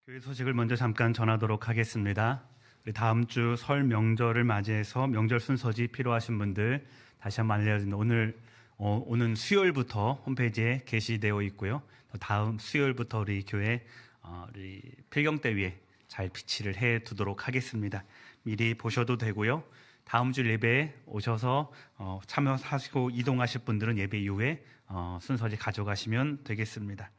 교회 소식을 먼저 잠깐 전하도록 하겠습니다. 우리 다음 주 설 명절을 맞이해서 명절 순서지 필요하신 분들 다시 한번 알려드립니다. 오는 수요일부터 홈페이지에 게시되어 있고요. 다음 수요일부터 우리 교회 우리 필경대 위에 잘 비치를 해 두도록 하겠습니다. 미리 보셔도 되고요. 다음 주 예배에 오셔서 참여하시고 이동하실 분들은 예배 이후에 순서지 가져가시면 되겠습니다.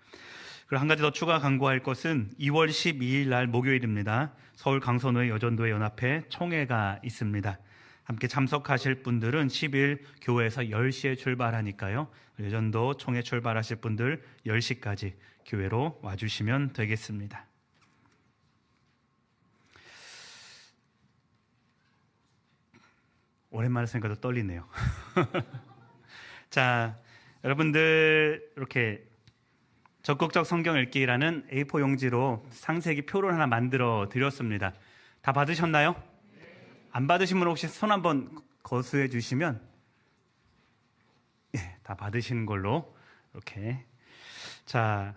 그리고 한 가지 더 추가 강구할 것은 2월 12일 날 목요일입니다. 서울 강선호의 여전도회 연합회 총회가 있습니다. 함께 참석하실 분들은 10일 교회에서 10시에 출발하니까요. 여전도 총회 출발하실 분들 10시까지 교회로 와주시면 되겠습니다. 오랜만에 쓰니까 더 떨리네요. 자, 여러분들 이렇게 적극적 성경 읽기라는 A4 용지로 상세기 표를 하나 만들어 드렸습니다. 다 받으셨나요? 안 받으신 분 혹시 손 한번 거수해 주시면 다 받으신 걸로 이렇게. 자,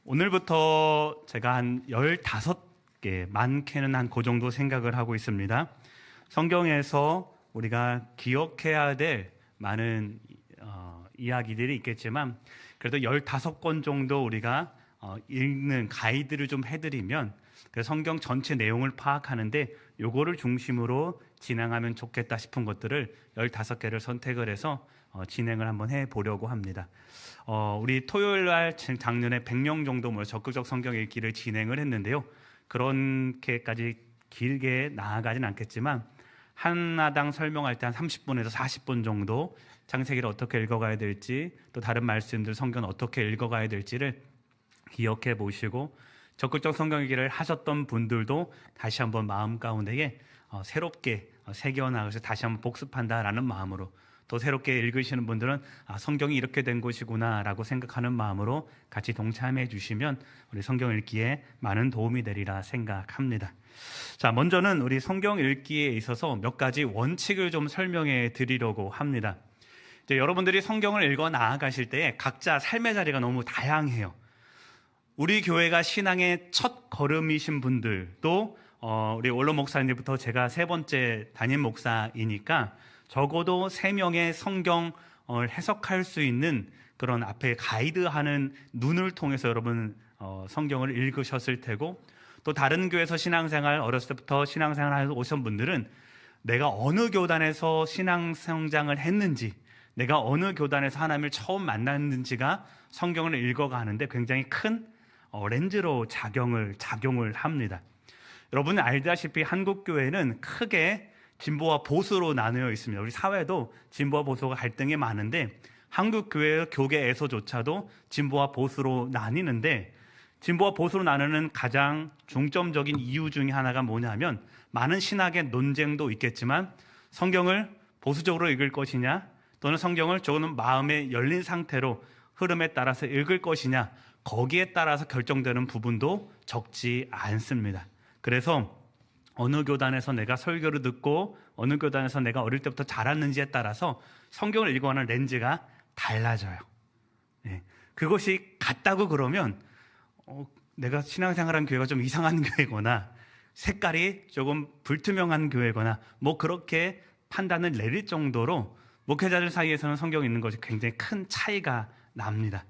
오늘부터 제가 한 15개, 많게는 한 그 정도 생각을 하고 있습니다. 성경에서 우리가 기억해야 될 많은 이야기들이 있겠지만 그래도 15권 정도 우리가 읽는 가이드를 좀 해드리면 그 성경 전체 내용을 파악하는데 요거를 중심으로 진행하면 좋겠다 싶은 것들을 15개를 선택을 해서 진행을 한번 해보려고 합니다. 우리 토요일 날 작년에 100명 정도 모여 적극적 성경 읽기를 진행을 했는데요. 그렇게까지 길게 나아가진 않겠지만 하나당 설명할 때 한 30분에서 40분 정도 창세기를 어떻게 읽어가야 될지, 또 다른 말씀들 성경은 어떻게 읽어가야 될지를 기억해 보시고, 적극적 성경 읽기를 하셨던 분들도 다시 한번 마음 가운데에 새롭게 새겨나가서 다시 한번 복습한다라는 마음으로, 또 새롭게 읽으시는 분들은 성경이 이렇게 된 것이구나 라고 생각하는 마음으로 같이 동참해 주시면 우리 성경 읽기에 많은 도움이 되리라 생각합니다. 자, 먼저는 우리 성경 읽기에 있어서 몇 가지 원칙을 좀 설명해 드리려고 합니다. 이제 여러분들이 성경을 읽어 나아가실 때 각자 삶의 자리가 너무 다양해요. 우리 교회가 신앙의 첫 걸음이신 분들도 우리 원로 목사님부터 제가 3번째 담임 목사이니까 적어도 3명의 성경을 해석할 수 있는 그런 앞에 가이드하는 눈을 통해서 여러분 성경을 읽으셨을 테고, 또 다른 교회에서 신앙생활 어렸을 때부터 신앙생활 하셔서 오신 분들은 내가 어느 교단에서 신앙 성장을 했는지, 내가 어느 교단에서 하나님을 처음 만났는지가 성경을 읽어가는데 굉장히 큰 렌즈로 작용을 합니다. 여러분 알다시피 한국 교회는 크게 진보와 보수로 나누어 있습니다. 우리 사회도 진보와 보수가 갈등이 많은데 한국 교회 교계에서조차도 진보와 보수로 나뉘는데, 진보와 보수로 나누는 가장 중점적인 이유 중에 하나가 뭐냐면, 많은 신학의 논쟁도 있겠지만 성경을 보수적으로 읽을 것이냐, 또는 성경을 조금 마음에 열린 상태로 흐름에 따라서 읽을 것이냐, 거기에 따라서 결정되는 부분도 적지 않습니다. 그래서 어느 교단에서 내가 설교를 듣고 어느 교단에서 내가 어릴 때부터 자랐는지에 따라서 성경을 읽어가는 렌즈가 달라져요. 그것이 같다고 그러면 내가 신앙생활한 교회가 좀 이상한 교회거나 색깔이 조금 불투명한 교회거나 뭐 그렇게 판단을 내릴 정도로 목회자들 사이에서는 성경이 있는 것이 굉장히 큰 차이가 납니다.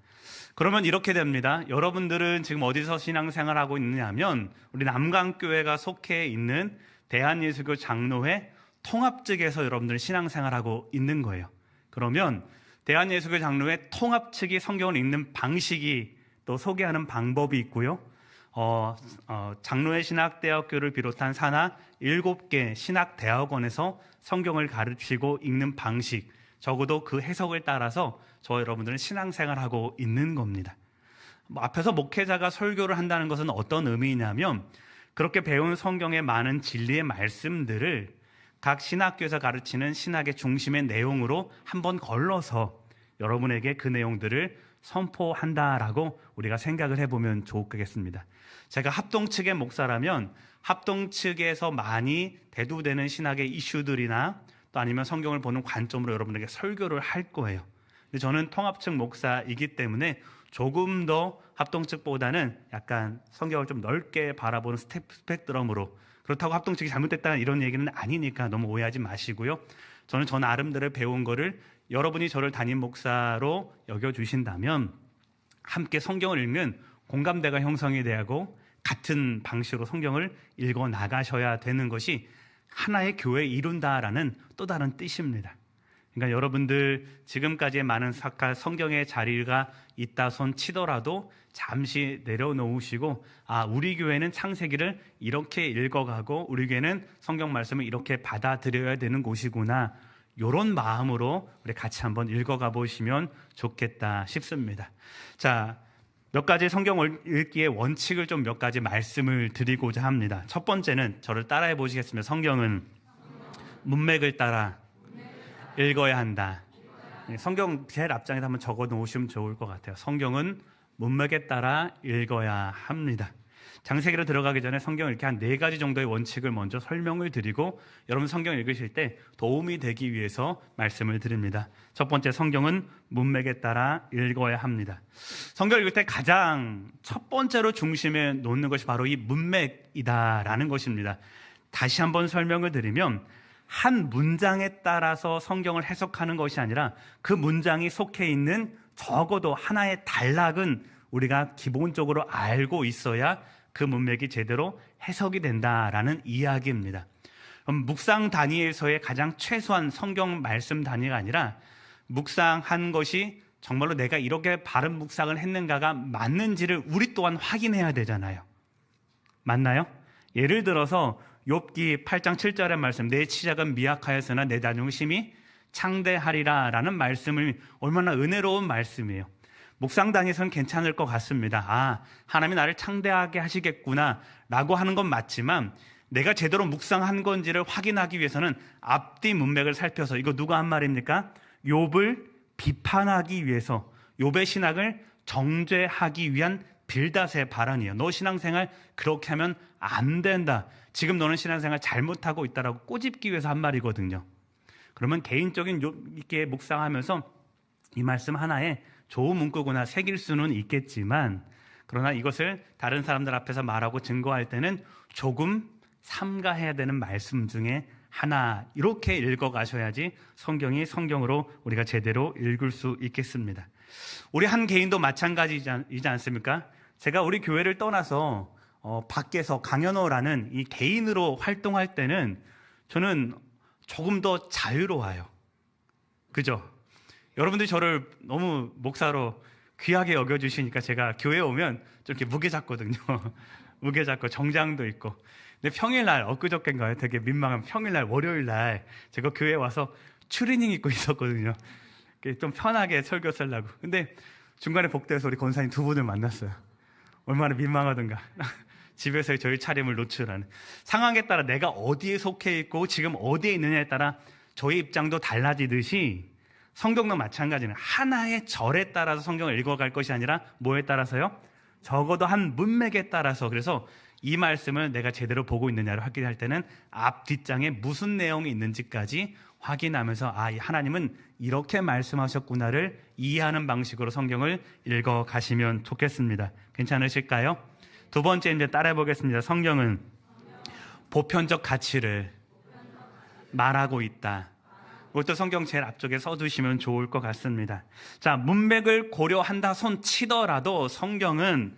그러면 이렇게 됩니다. 여러분들은 지금 어디서 신앙생활하고 있느냐면 우리 남강교회가 속해 있는 대한예수교 장로회 통합측에서 여러분들은 신앙생활하고 있는 거예요. 그러면 대한예수교 장로회 통합 측이 성경을 읽는 방식이 또 소개하는 방법이 있고요. 장로회 신학대학교를 비롯한 산하 7개 신학대학원에서 성경을 가르치고 읽는 방식, 적어도 그 해석을 따라서 저 여러분들은 신앙생활하고 있는 겁니다. 앞에서 목회자가 설교를 한다는 것은 어떤 의미냐면, 그렇게 배운 성경의 많은 진리의 말씀들을 각 신학교에서 가르치는 신학의 중심의 내용으로 한번 걸러서 여러분에게 그 내용들을 선포한다라고 우리가 생각을 해보면 좋겠습니다. 제가 합동 측의 목사라면 합동 측에서 많이 대두되는 신학의 이슈들이나 또 아니면 성경을 보는 관점으로 여러분에게 설교를 할 거예요. 근데 저는 통합 측 목사이기 때문에 조금 더 합동 측보다는 약간 성경을 좀 넓게 바라보는 스펙트럼으로, 그렇다고 합동 측이 잘못됐다는 이런 얘기는 아니니까 너무 오해하지 마시고요. 저는 저 나름대로 배운 거를 여러분이 저를 담임 목사로 여겨주신다면 함께 성경을 읽는 공감대가 형성이 되고 같은 방식으로 성경을 읽어 나가셔야 되는 것이 하나의 교회를 이룬다라는 또 다른 뜻입니다. 그러니까 여러분들 지금까지의 많은 성경의 자리가 있다 손 치더라도 잠시 내려놓으시고, 우리 교회는 창세기를 이렇게 읽어가고 우리 교회는 성경 말씀을 이렇게 받아들여야 되는 곳이구나, 이런 마음으로 우리 같이 한번 읽어가 보시면 좋겠다 싶습니다. 자, 몇 가지 성경 읽기의 원칙을 좀 몇 가지 말씀을 드리고자 합니다. 첫 번째는 저를 따라해 보시겠습니다. 성경은 문맥을 따라 읽어야 한다. 성경 제일 앞장에다 한번 적어 놓으시면 좋을 것 같아요. 성경은 문맥에 따라 읽어야 합니다. 장세기로 들어가기 전에 성경을 이렇게 한 4가지 정도의 원칙을 먼저 설명을 드리고 여러분 성경 읽으실 때 도움이 되기 위해서 말씀을 드립니다. 첫 번째, 성경은 문맥에 따라 읽어야 합니다. 성경 읽을 때 가장 첫 번째로 중심에 놓는 것이 바로 이 문맥이다라는 것입니다. 다시 한번 설명을 드리면 한 문장에 따라서 성경을 해석하는 것이 아니라 그 문장이 속해 있는 적어도 하나의 단락은 우리가 기본적으로 알고 있어야 그 문맥이 제대로 해석이 된다라는 이야기입니다. 그럼 묵상 단위에서의 가장 최소한 성경 말씀 단위가 아니라 묵상한 것이 정말로 내가 이렇게 바른 묵상을 했는가가 맞는지를 우리 또한 확인해야 되잖아요. 맞나요? 예를 들어서 욥기 8장 7절의 말씀, 내 치작은 미약하였으나 내 자존심이 창대하리라 라는 말씀을, 얼마나 은혜로운 말씀이에요. 묵상단에서는 괜찮을 것 같습니다. 하나님이 나를 창대하게 하시겠구나 라고 하는 건 맞지만 내가 제대로 묵상한 건지를 확인하기 위해서는 앞뒤 문맥을 살펴서, 이거 누가 한 말입니까? 욥을 비판하기 위해서, 욥의 신학을 정죄하기 위한 빌닷의 발언이에요. 너 신앙생활 그렇게 하면 안 된다, 지금 너는 신앙생활 잘못하고 있다라고 꼬집기 위해서 한 말이거든요. 그러면 개인적인 있게 묵상하면서 이 말씀 하나에 좋은 문구구나 새길 수는 있겠지만, 그러나 이것을 다른 사람들 앞에서 말하고 증거할 때는 조금 삼가해야 되는 말씀 중에 하나, 이렇게 읽어가셔야지 성경이 성경으로 우리가 제대로 읽을 수 있겠습니다. 우리 한 개인도 마찬가지이지 않습니까? 제가 우리 교회를 떠나서 밖에서 강연호라는 이 개인으로 활동할 때는 저는 조금 더 자유로워요. 그죠? 여러분들이 저를 너무 목사로 귀하게 여겨주시니까 제가 교회에 오면 좀 이렇게 무게 잡거든요. 무게 잡고 정장도 있고. 근데 평일날, 엊그저께인가요? 되게 민망한 평일날, 월요일날 제가 교회에 와서 추리닝 입고 있었거든요. 좀 편하게 설교 쓰려고. 근데 중간에 복도에서 우리 권사님 2분을 만났어요. 얼마나 민망하던가. 집에서 저희 차림을 노출하는. 상황에 따라 내가 어디에 속해 있고 지금 어디에 있느냐에 따라 저희 입장도 달라지듯이 성경도 마찬가지는 하나의 절에 따라서 성경을 읽어갈 것이 아니라 뭐에 따라서요? 적어도 한 문맥에 따라서. 그래서 이 말씀을 내가 제대로 보고 있느냐를 확인할 때는 앞 뒷장에 무슨 내용이 있는지까지 확인하면서 하나님은 이렇게 말씀하셨구나를 이해하는 방식으로 성경을 읽어가시면 좋겠습니다. 괜찮으실까요? 두 번째 이제 따라해 보겠습니다. 성경은 보편적 가치를 말하고 있다. 이것도 성경 제일 앞쪽에 써두시면 좋을 것 같습니다. 자, 문맥을 고려한다 손 치더라도 성경은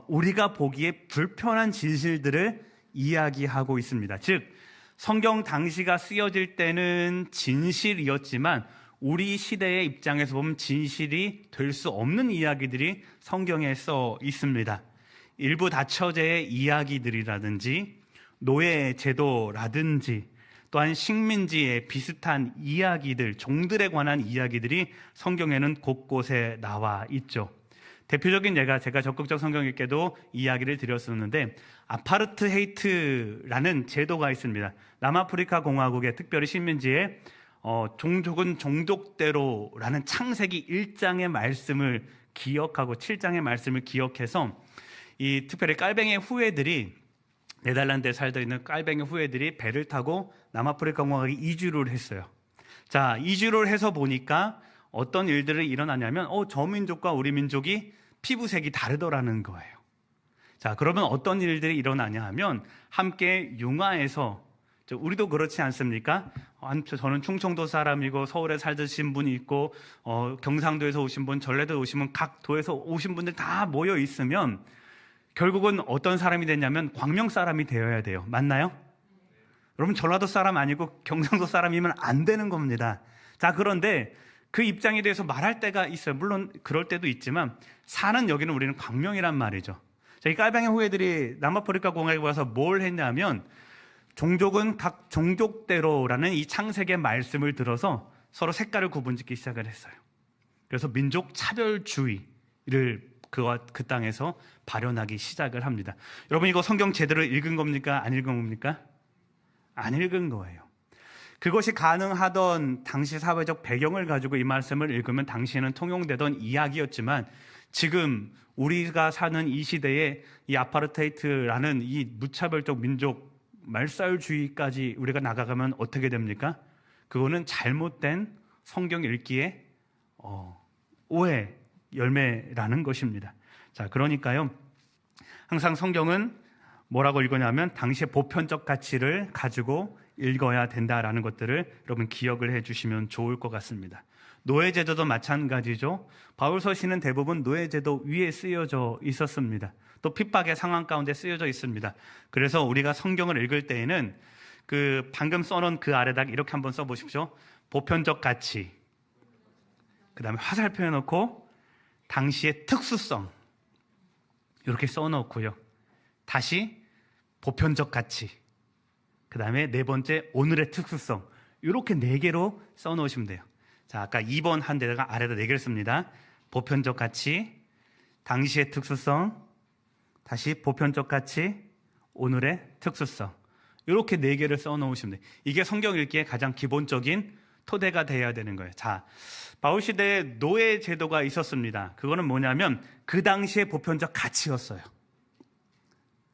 우리가 보기에 불편한 진실들을 이야기하고 있습니다. 즉, 성경 당시가 쓰여질 때는 진실이었지만 우리 시대의 입장에서 보면 진실이 될 수 없는 이야기들이 성경에 써 있습니다. 일부 다처제의 이야기들이라든지 노예 제도라든지 또한 식민지의 비슷한 이야기들, 종들에 관한 이야기들이 성경에는 곳곳에 나와 있죠. 대표적인 예가 제가 적극적 성경 읽기도 이야기를 드렸었는데 아파르트헤이트라는 제도가 있습니다. 남아프리카 공화국의 특별히 식민지에 종족은 종족대로라는 창세기 1장의 말씀을 기억하고 7장의 말씀을 기억해서 이 특별히 깔뱅이 후예들이, 네덜란드에 살고 있는 깔뱅이 후예들이 배를 타고 남아프리카 공화국에 이주를 했어요. 자, 이주를 해서 보니까 어떤 일들이 일어나냐면 저 민족과 우리 민족이 피부색이 다르더라는 거예요. 자, 그러면 어떤 일들이 일어나냐 하면 함께 융화해서, 우리도 그렇지 않습니까? 저는 충청도 사람이고 서울에 살드신 분이 있고 경상도에서 오신 분, 전라도 오신 분, 각 도에서 오신 분들 다 모여 있으면 결국은 어떤 사람이 되냐면 광명 사람이 되어야 돼요. 맞나요? 여러분, 전라도 사람 아니고 경상도 사람이면 안 되는 겁니다. 자, 그런데 그 입장에 대해서 말할 때가 있어요. 물론 그럴 때도 있지만 사는 여기는 우리는 광명이란 말이죠. 자, 이 깔방의 후예들이 남아프리카 공화국에 와서 뭘 했냐면 종족은 각 종족대로라는 이 창세기의 말씀을 들어서 서로 색깔을 구분짓기 시작을 했어요. 그래서 민족 차별주의를 그 땅에서 발현하기 시작을 합니다. 여러분, 이거 성경 제대로 읽은 겁니까? 안 읽은 겁니까? 안 읽은 거예요. 그것이 가능하던 당시 사회적 배경을 가지고 이 말씀을 읽으면 당시에는 통용되던 이야기였지만 지금 우리가 사는 이 시대에 이 아파르테이트라는 이 무차별적 민족 말살주의까지 우리가 나가가면 어떻게 됩니까? 그거는 잘못된 성경 읽기의 오해 열매라는 것입니다. 자, 그러니까요, 항상 성경은 뭐라고 읽으냐면 당시의 보편적 가치를 가지고 읽어야 된다라는 것들을 여러분 기억을 해주시면 좋을 것 같습니다. 노예제도도 마찬가지죠. 바울 서신은 대부분 노예제도 위에 쓰여져 있었습니다. 또 핍박의 상황 가운데 쓰여져 있습니다. 그래서 우리가 성경을 읽을 때에는 그 방금 써놓은 그 아래다 이렇게 한번 써보십시오. 보편적 가치, 그 다음에 화살표 해놓고 당시의 특수성 이렇게 써놓고요. 다시 보편적 가치, 그 다음에 네 번째 오늘의 특수성, 이렇게 네 개로 써놓으시면 돼요. 자, 아까 2번 한 데다가 아래다 4개를 씁니다. 보편적 가치, 당시의 특수성, 다시 보편적 가치, 오늘의 특수성, 이렇게 4개를 써놓으시면 돼요. 이게 성경 읽기의 가장 기본적인 토대가 돼야 되는 거예요. 자, 바울 시대에 노예 제도가 있었습니다. 그거는 뭐냐면 그 당시의 보편적 가치였어요.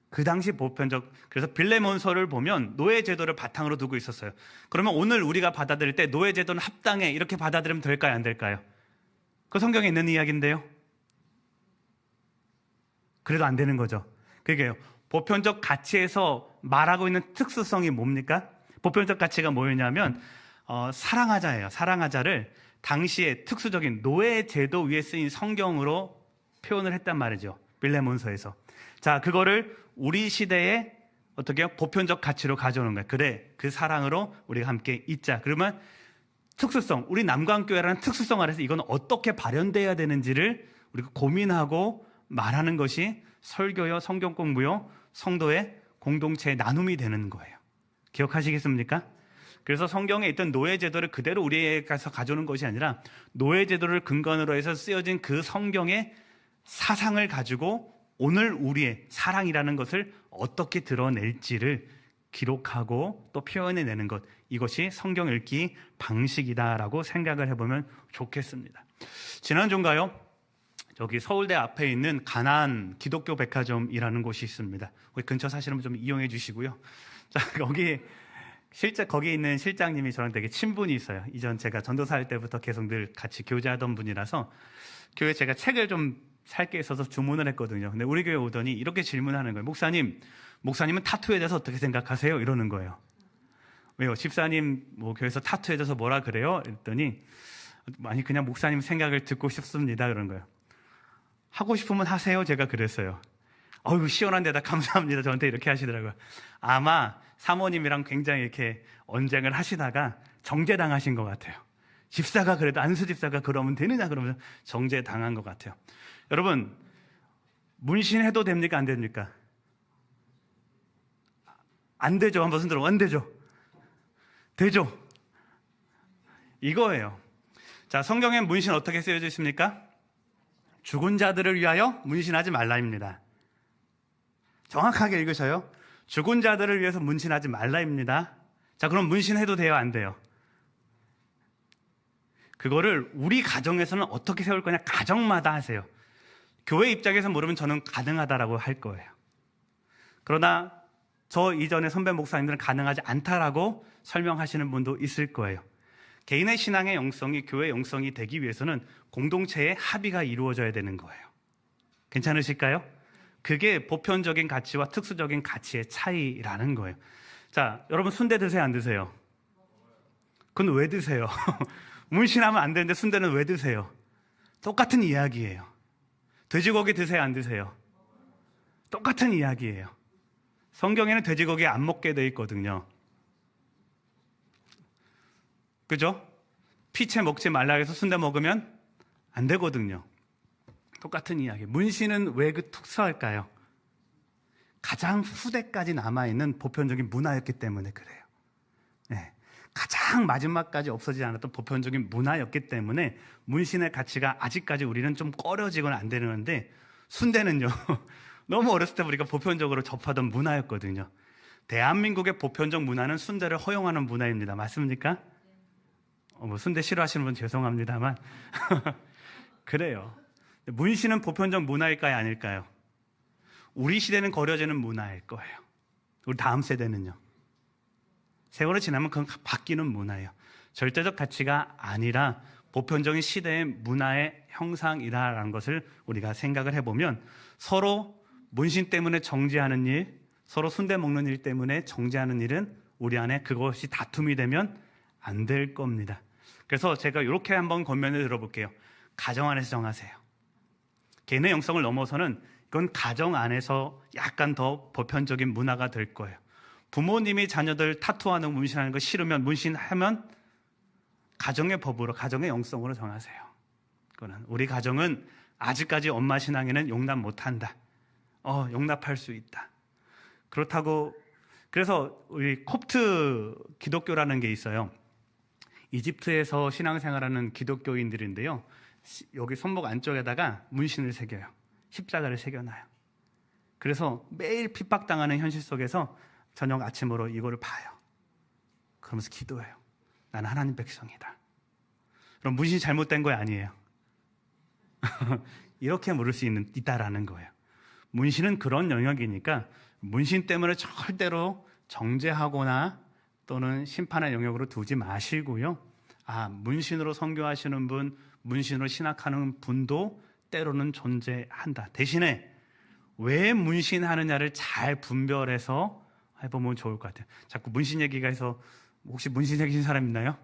그 당시 보편적, 그래서 빌레몬서를 보면 노예 제도를 바탕으로 두고 있었어요. 그러면 오늘 우리가 받아들일 때 노예 제도는 합당해 이렇게 받아들이면 될까요, 안 될까요? 그 성경에 있는 이야기인데요. 그래도 안 되는 거죠. 그게요, 보편적 가치에서 말하고 있는 특수성이 뭡니까? 보편적 가치가 뭐였냐면 사랑하자예요. 사랑하자를 당시에 특수적인 노예 제도 위에 쓰인 성경으로 표현을 했단 말이죠. 빌레몬서에서. 자, 그거를 우리 시대에 어떻게 해요? 보편적 가치로 가져오는 거예요. 그래, 그 사랑으로 우리가 함께 있자. 그러면 특수성, 우리 남광교회라는 특수성 아래서 이건 어떻게 발현돼야 되는지를 우리가 고민하고 말하는 것이 설교요, 성경 공부요, 성도의 공동체의 나눔이 되는 거예요. 기억하시겠습니까? 그래서 성경에 있던 노예 제도를 그대로 우리에 가서 가져오는 것이 아니라 노예 제도를 근간으로 해서 쓰여진 그 성경의 사상을 가지고 오늘 우리의 사랑이라는 것을 어떻게 드러낼지를 기록하고 또 표현해내는 것, 이것이 성경 읽기 방식이다라고 생각을 해보면 좋겠습니다. 지난주인가요? 저기 서울대 앞에 있는 가나안 기독교 백화점이라는 곳이 있습니다. 거기 근처 사시는 분 좀 이용해 주시고요. 자, 거기 있는 실장님이 저랑 되게 친분이 있어요. 이전 제가 전도사 할 때부터 계속 늘 같이 교제하던 분이라서 교회 제가 책을 좀 살 게 있어서 주문을 했거든요. 근데 우리 교회 오더니 이렇게 질문하는 거예요. 목사님은 타투에 대해서 어떻게 생각하세요? 이러는 거예요. 왜요? 집사님 교회에서 타투에 대해서 뭐라 그래요? 이랬더니 아니 그냥 목사님 생각을 듣고 싶습니다. 그런 거예요. 하고 싶으면 하세요. 제가 그랬어요. 어휴, 시원한 데다 감사합니다. 저한테 이렇게 하시더라고요. 아마 사모님이랑 굉장히 이렇게 언쟁을 하시다가 정죄당하신 것 같아요. 집사가 그래도 안수 집사가 그러면 되느냐 그러면 정죄당한 것 같아요. 여러분, 문신해도 됩니까? 안 됩니까? 안 되죠. 한번 손 들어. 안 되죠. 되죠. 이거예요. 자, 성경에 문신 어떻게 쓰여져 있습니까? 죽은 자들을 위하여 문신하지 말라입니다. 정확하게 읽으셔요. 죽은 자들을 위해서 문신하지 말라입니다. 자, 그럼 문신해도 돼요? 안 돼요? 그거를 우리 가정에서는 어떻게 세울 거냐? 가정마다 하세요. 교회 입장에서 모르면 저는 가능하다라고 할 거예요. 그러나 저 이전에 선배 목사님들은 가능하지 않다라고 설명하시는 분도 있을 거예요. 개인의 신앙의 영성이 교회의 영성이 되기 위해서는 공동체의 합의가 이루어져야 되는 거예요. 괜찮으실까요? 그게 보편적인 가치와 특수적인 가치의 차이라는 거예요. 자, 여러분 순대 드세요, 안 드세요? 그건 왜 드세요? 문신하면 안 되는데 순대는 왜 드세요? 똑같은 이야기예요. 돼지고기 드세요, 안 드세요? 똑같은 이야기예요. 성경에는 돼지고기 안 먹게 돼 있거든요. 그죠? 피채 먹지 말라 해서 순대 먹으면 안 되거든요. 똑같은 이야기. 문신은 왜 그 특수할까요? 가장 후대까지 남아있는 보편적인 문화였기 때문에 그래요. 네. 가장 마지막까지 없어지지 않았던 보편적인 문화였기 때문에 문신의 가치가 아직까지 우리는 좀 꺼려지고는 안 되는데, 순대는요 너무 어렸을 때 우리가 보편적으로 접하던 문화였거든요. 대한민국의 보편적 문화는 순대를 허용하는 문화입니다. 맞습니까? 뭐 순대 싫어하시는 분 죄송합니다만 그래요. 문신은 보편적 문화일까요, 아닐까요? 우리 시대는 거려지는 문화일 거예요. 우리 다음 세대는요. 세월이 지나면 그건 바뀌는 문화예요. 절대적 가치가 아니라 보편적인 시대의 문화의 형상이라는 것을 우리가 생각을 해보면, 서로 문신 때문에 정죄하는 일, 서로 순대 먹는 일 때문에 정죄하는 일은 우리 안에 그것이 다툼이 되면 안 될 겁니다. 그래서 제가 이렇게 한번 권면을 들어볼게요. 가정 안에서 정하세요. 개인의 영성을 넘어서는 이건 가정 안에서 약간 더 보편적인 문화가 될 거예요. 부모님이 자녀들 타투하는 문신하는 거 싫으면 문신하면 가정의 법으로, 가정의 영성으로 정하세요. 그거는 우리 가정은 아직까지 엄마 신앙에는 용납 못한다. 용납할 수 있다. 그렇다고, 그래서 우리 콥트 기독교라는 게 있어요. 이집트에서 신앙생활하는 기독교인들인데요, 여기 손목 안쪽에다가 문신을 새겨요. 십자가를 새겨놔요. 그래서 매일 핍박당하는 현실 속에서 저녁 아침으로 이거를 봐요. 그러면서 기도해요. 나는 하나님 백성이다. 그럼 문신이 잘못된 거 아니에요. 이렇게 물을 수 있다라는 거예요. 문신은 그런 영역이니까 문신 때문에 절대로 정죄하거나 또는 심판의 영역으로 두지 마시고요. 문신으로 선교하시는 분, 문신으로 신학하는 분도 때로는 존재한다. 대신에 왜 문신하느냐를 잘 분별해서 해보면 좋을 것 같아요. 자꾸 문신 얘기가 해서 혹시 문신 새기신 사람 있나요?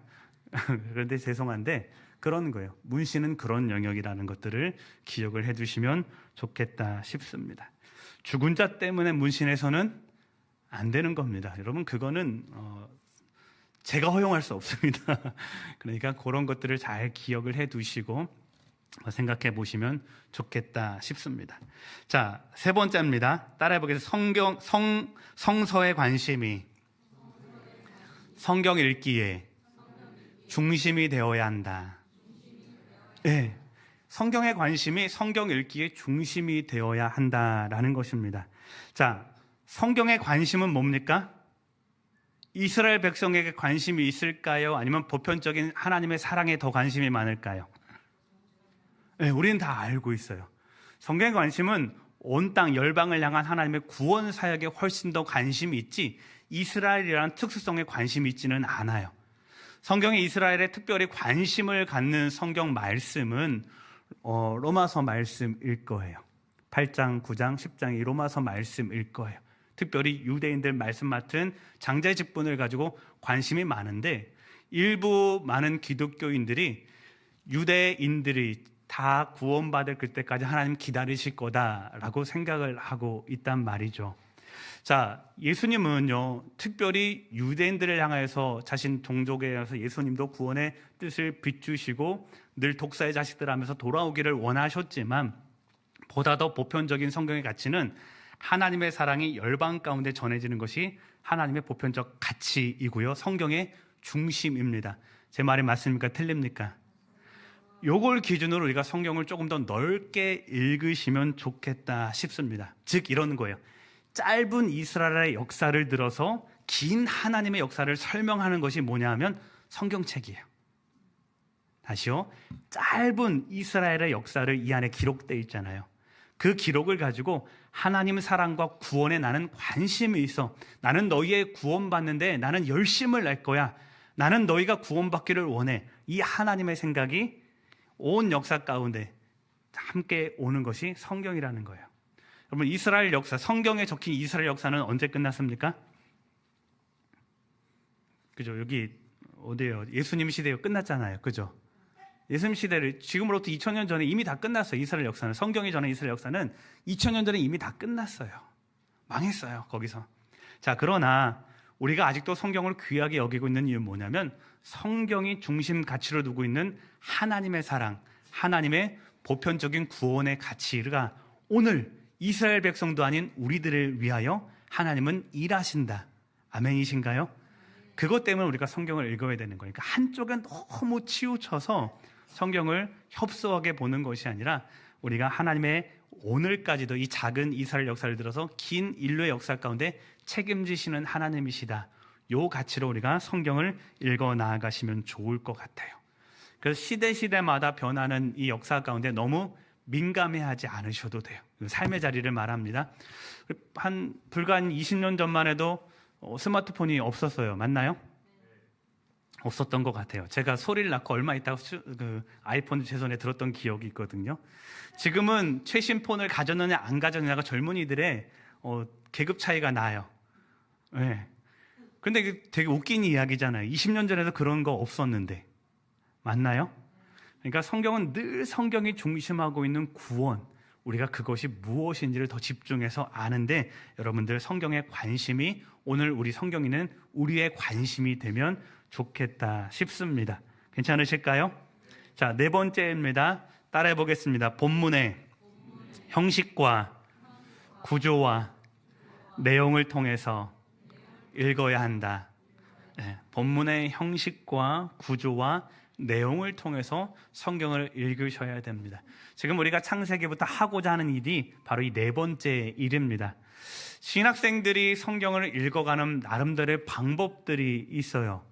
그런데 죄송한데 그런 거예요. 문신은 그런 영역이라는 것들을 기억을 해두시면 좋겠다 싶습니다. 죽은 자 때문에 문신해서는 안 되는 겁니다. 여러분, 그거는 제가 허용할 수 없습니다. 그러니까 그런 것들을 잘 기억을 해두시고 생각해 보시면 좋겠다 싶습니다. 자, 세 번째입니다. 따라해 보겠습니다. 성서에 관심이 성경 읽기에 중심이 되어야 한다. 네, 성경의 관심이 성경 읽기에 중심이 되어야 한다라는 것입니다. 자, 성경의 관심은 뭡니까? 이스라엘 백성에게 관심이 있을까요? 아니면 보편적인 하나님의 사랑에 더 관심이 많을까요? 네, 우리는 다 알고 있어요. 성경의 관심은 온 땅 열방을 향한 하나님의 구원 사역에 훨씬 더 관심이 있지, 이스라엘이라는 특수성에 관심이 있지는 않아요. 성경에 이스라엘에 특별히 관심을 갖는 성경 말씀은 로마서 말씀일 거예요. 8장, 9장, 10장이 로마서 말씀일 거예요. 특별히 유대인들 말씀 맡은 장자의 직분을 가지고 관심이 많은데, 일부 많은 기독교인들이 유대인들이 다 구원받을 그때까지 하나님 기다리실 거다라고 생각을 하고 있단 말이죠. 자, 예수님은요, 특별히 유대인들을 향해서 자신 동족에 대해서 예수님도 구원의 뜻을 비추시고 늘 독사의 자식들 하면서 돌아오기를 원하셨지만, 보다 더 보편적인 성경의 가치는 하나님의 사랑이 열방 가운데 전해지는 것이 하나님의 보편적 가치이고요, 성경의 중심입니다. 제 말이 맞습니까? 틀립니까? 요걸 기준으로 우리가 성경을 조금 더 넓게 읽으시면 좋겠다 싶습니다. 즉 이런 거예요. 짧은 이스라엘의 역사를 들어서 긴 하나님의 역사를 설명하는 것이 뭐냐 하면 성경책이에요. 다시요. 짧은 이스라엘의 역사를 이 안에 기록되어 있잖아요. 그 기록을 가지고 하나님 사랑과 구원에 나는 관심이 있어, 나는 너희의 구원받는데 나는 열심을 낼 거야 나는 너희가 구원받기를 원해. 이 하나님의 생각이 온 역사 가운데 함께 오는 것이 성경이라는 거예요. 여러분, 이스라엘 역사, 성경에 적힌 이스라엘 역사는 언제 끝났습니까? 그죠? 여기 어디예요? 예수님 시대가 끝났잖아요. 그죠? 예수님 시대를 지금으로부터 2000년 전에 이미 다 끝났어요. 이스라엘 역사는, 성경이 전에 이스라엘 역사는 2000년 전에 이미 다 끝났어요. 망했어요, 거기서. 자, 그러나 우리가 아직도 성경을 귀하게 여기고 있는 이유는 뭐냐면 성경이 중심 가치로 두고 있는 하나님의 사랑, 하나님의 보편적인 구원의 가치가 오늘 이스라엘 백성도 아닌 우리들을 위하여 하나님은 일하신다. 아멘이신가요? 그것 때문에 우리가 성경을 읽어야 되는 거니까 한쪽은 너무 치우쳐서 성경을 협소하게 보는 것이 아니라 우리가 하나님의 오늘까지도 이 작은 이스라엘 역사를 들어서 긴 인류의 역사 가운데 책임지시는 하나님이시다. 요 가치로 우리가 성경을 읽어 나아가시면 좋을 것 같아요. 그래서 시대마다 변하는 이 역사 가운데 너무 민감해하지 않으셔도 돼요. 삶의 자리를 말합니다. 불과 한 20년 전만 해도 스마트폰이 없었어요. 맞나요? 없었던 것 같아요. 제가 소리를 낳고 얼마 있다가 아이폰을 제 손에 들었던 기억이 있거든요. 지금은 최신 폰을 가졌느냐 안 가졌느냐가 젊은이들의 계급 차이가 나요. 네. 근데 이게 되게 웃긴 이야기잖아요. 20년 전에도 그런 거 없었는데. 맞나요? 그러니까 성경은 늘 성경이 중심하고 있는 구원, 우리가 그것이 무엇인지를 더 집중해서 아는데 여러분들 성경의 관심이 오늘 우리 성경인은 우리의 관심이 되면 좋겠다 싶습니다. 괜찮으실까요? 자, 네 번째입니다. 따라해 보겠습니다. 본문의 형식과 구조와 내용을 통해서 읽어야 한다. 네, 본문의 형식과 구조와 내용을 통해서 성경을 읽으셔야 됩니다. 지금 우리가 창세기부터 하고자 하는 일이 바로 이 네 번째 일입니다. 신학생들이 성경을 읽어가는 나름대로의 방법들이 있어요.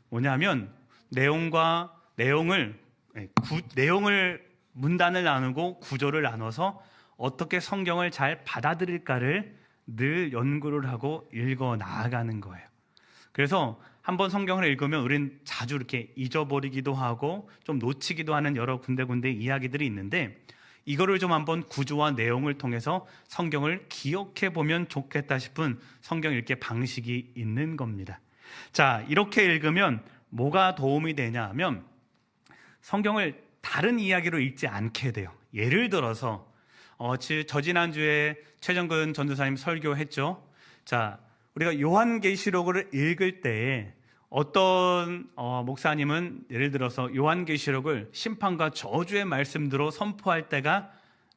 뭐냐면 내용을 문단을 나누고 구조를 나눠서 어떻게 성경을 잘 받아들일까를 늘 연구를 하고 읽어 나아가는 거예요. 그래서 한번 성경을 읽으면 우리는 자주 이렇게 잊어버리기도 하고 좀 놓치기도 하는 여러 군데 이야기들이 있는데 이거를 좀 한번 구조와 내용을 통해서 성경을 기억해 보면 좋겠다 싶은 성경 읽기 방식이 있는 겁니다. 자, 이렇게 읽으면 뭐가 도움이 되냐 하면 성경을 다른 이야기로 읽지 않게 돼요. 예를 들어서 지난주에 최정근 전도사님 설교했죠. 자, 우리가 요한계시록을 읽을 때에 어떤 목사님은 예를 들어서 요한계시록을 심판과 저주의 말씀대로 선포할 때가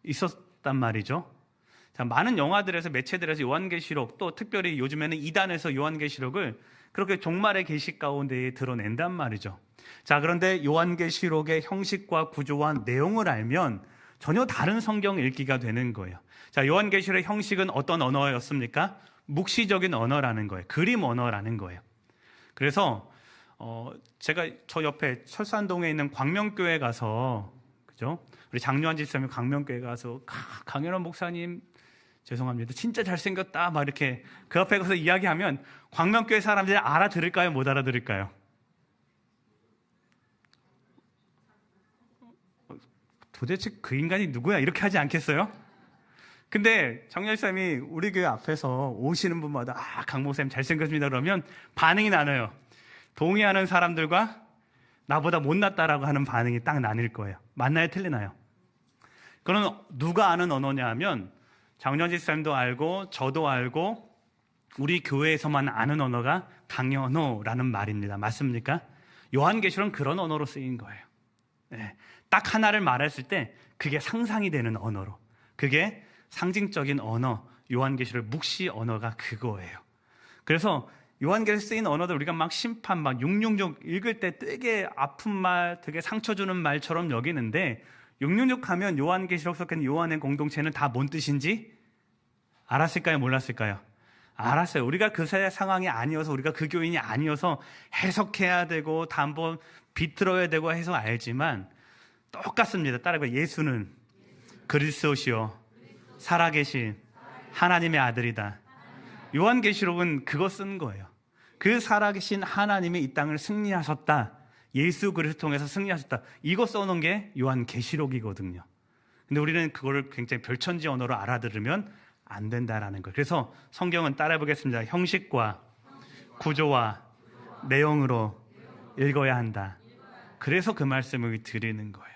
있었단 말이죠. 자, 많은 영화들에서 매체들에서 요한계시록 또 특별히 요즘에는 이단에서 요한계시록을 그렇게 종말의 계시 가운데 드러낸단 말이죠. 자, 그런데 요한계시록의 형식과 구조와 내용을 알면 전혀 다른 성경 읽기가 되는 거예요. 자, 요한계시록의 형식은 어떤 언어였습니까? 묵시적인 언어라는 거예요. 그림 언어라는 거예요. 그래서 제가 저 옆에 철산동에 있는 광명교회 가서, 그죠? 우리 장요한 집사님 광명교회 가서 강현원 목사님 죄송합니다. 진짜 잘생겼다 막 이렇게 그 앞에 가서 이야기하면 광명교회 사람들이 알아들을까요? 못 알아들을까요? 도대체 그 인간이 누구야? 이렇게 하지 않겠어요? 근데 정열쌤이 우리 교회 앞에서 오시는 분마다 강 목사님 잘생겼습니다 그러면 반응이 나눠요. 동의하는 사람들과 나보다 못났다라고 하는 반응이 딱 나뉠 거예요. 맞나요? 틀리나요? 그건 누가 아는 언어냐 하면 장년지 쌤도 알고 저도 알고 우리 교회에서만 아는 언어가 강연어라는 말입니다. 맞습니까? 요한계시록은 그런 언어로 쓰인 거예요. 네. 딱 하나를 말했을 때 그게 상상이 되는 언어로, 그게 상징적인 언어, 요한계시록 묵시 언어가 그거예요. 그래서 요한계시록에 쓰인 언어들 우리가 막 심판, 막 666 읽을 때 되게 아픈 말, 되게 상처 주는 말처럼 여기는데 666 하면 요한계시록 속에 있는 요한의 공동체는 다 뭔 뜻인지 알았을까요? 몰랐을까요? 알았어요. 우리가 그 상황이 아니어서, 우리가 그 교인이 아니어서 해석해야 되고 다 한번 비틀어야 되고 해서 알지만 똑같습니다. 따라해봐. 예수는 그리스도시요 살아계신 하나님의 아들이다. 요한계시록은 그거 쓴 거예요. 그 살아계신 하나님이 이 땅을 승리하셨다. 예수 그리스도 통해서 승리하셨다. 이거 써놓은 게 요한계시록이거든요. 근데 우리는 그거를 굉장히 별천지 언어로 알아들으면 안 된다라는 거예요. 그래서 성경은 따라해 보겠습니다. 형식과 구조와 내용으로 읽어야 한다. 그래서 그 말씀을 드리는 거예요.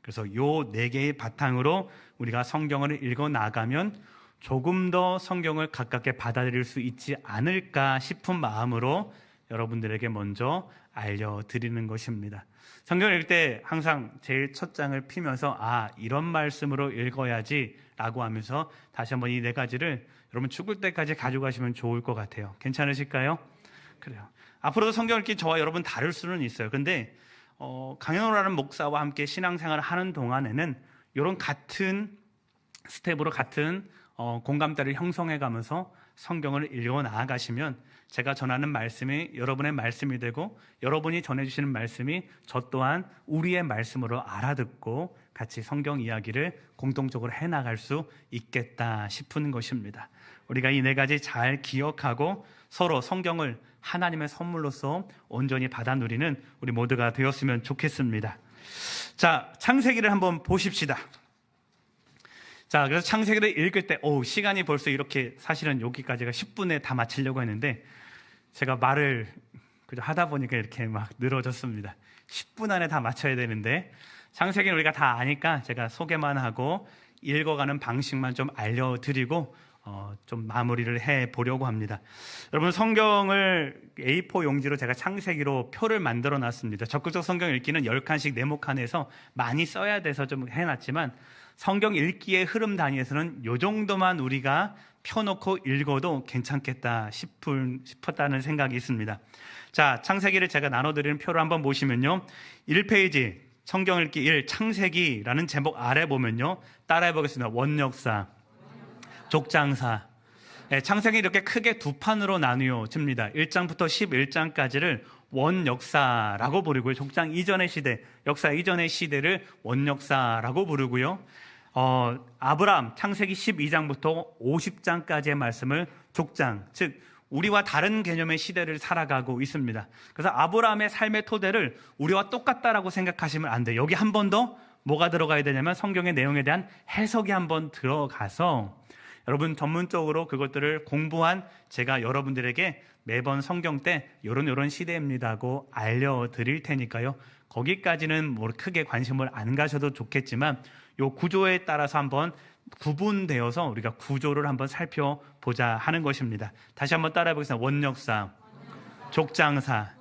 그래서 요 네 개의 바탕으로 우리가 성경을 읽어 나가면 조금 더 성경을 가깝게 받아들일 수 있지 않을까 싶은 마음으로 여러분들에게 먼저 알려드리는 것입니다. 성경을 읽을 때 항상 제일 첫 장을 피면서 이런 말씀으로 읽어야지 라고 하면서 다시 한번 이 네 가지를 여러분 죽을 때까지 가져가시면 좋을 것 같아요. 괜찮으실까요? 그래요. 앞으로도 성경 읽기 저와 여러분 다를 수는 있어요. 근데 강현호라는 목사와 함께 신앙생활을 하는 동안에는 이런 같은 스텝으로 같은 공감대를 형성해 가면서 성경을 읽어 나아가시면 제가 전하는 말씀이 여러분의 말씀이 되고 여러분이 전해주시는 말씀이 저 또한 우리의 말씀으로 알아듣고 같이 성경 이야기를 공동적으로 해나갈 수 있겠다 싶은 것입니다. 우리가 이 네 가지 잘 기억하고 서로 성경을 하나님의 선물로서 온전히 받아 누리는 우리 모두가 되었으면 좋겠습니다. 자, 창세기를 한번 보십시다. 자, 그래서 창세기를 읽을 때 시간이 벌써 이렇게 사실은 여기까지가 10분에 다 마치려고 했는데 제가 말을 하다 보니까 이렇게 막 늘어졌습니다. 10분 안에 다 맞춰야 되는데 창세기는 우리가 다 아니까 제가 소개만 하고 읽어가는 방식만 좀 알려드리고 좀 마무리를 해보려고 합니다. 여러분, 성경을 A4 용지로 제가 창세기로 표를 만들어 놨습니다. 적극적 성경 읽기는 10칸씩 네모칸에서 많이 써야 돼서 좀 해놨지만 성경 읽기의 흐름 단위에서는 이 정도만 우리가 펴놓고 읽어도 괜찮겠다 싶었다는 생각이 있습니다. 자, 창세기를 제가 나눠드리는 표를 한번 보시면요, 1페이지 성경 읽기 1 창세기라는 제목 아래 보면요, 따라해 보겠습니다. 원역사, 족장사. 창세기 이렇게 크게 두 판으로 나뉘어집니다. 1장부터 11장까지를 원역사라고 부르고요, 족장 이전의 시대, 역사 이전의 시대를 원역사라고 부르고요, 아브라함 창세기 12장부터 50장까지의 말씀을 족장, 즉 우리와 다른 개념의 시대를 살아가고 있습니다. 그래서 아브라함의 삶의 토대를 우리와 똑같다라고 생각하시면 안 돼요. 여기 한 번 더 뭐가 들어가야 되냐면 성경의 내용에 대한 해석이 한 번 들어가서 여러분 전문적으로 그것들을 공부한 제가 여러분들에게 매번 성경 때 요런 시대입니다고 알려드릴 테니까요, 거기까지는 크게 관심을 안 가셔도 좋겠지만 요 구조에 따라서 한번 구분되어서 우리가 구조를 한번 살펴보자 하는 것입니다. 다시 한번 따라해 보겠습니다. 원역사, 족장사.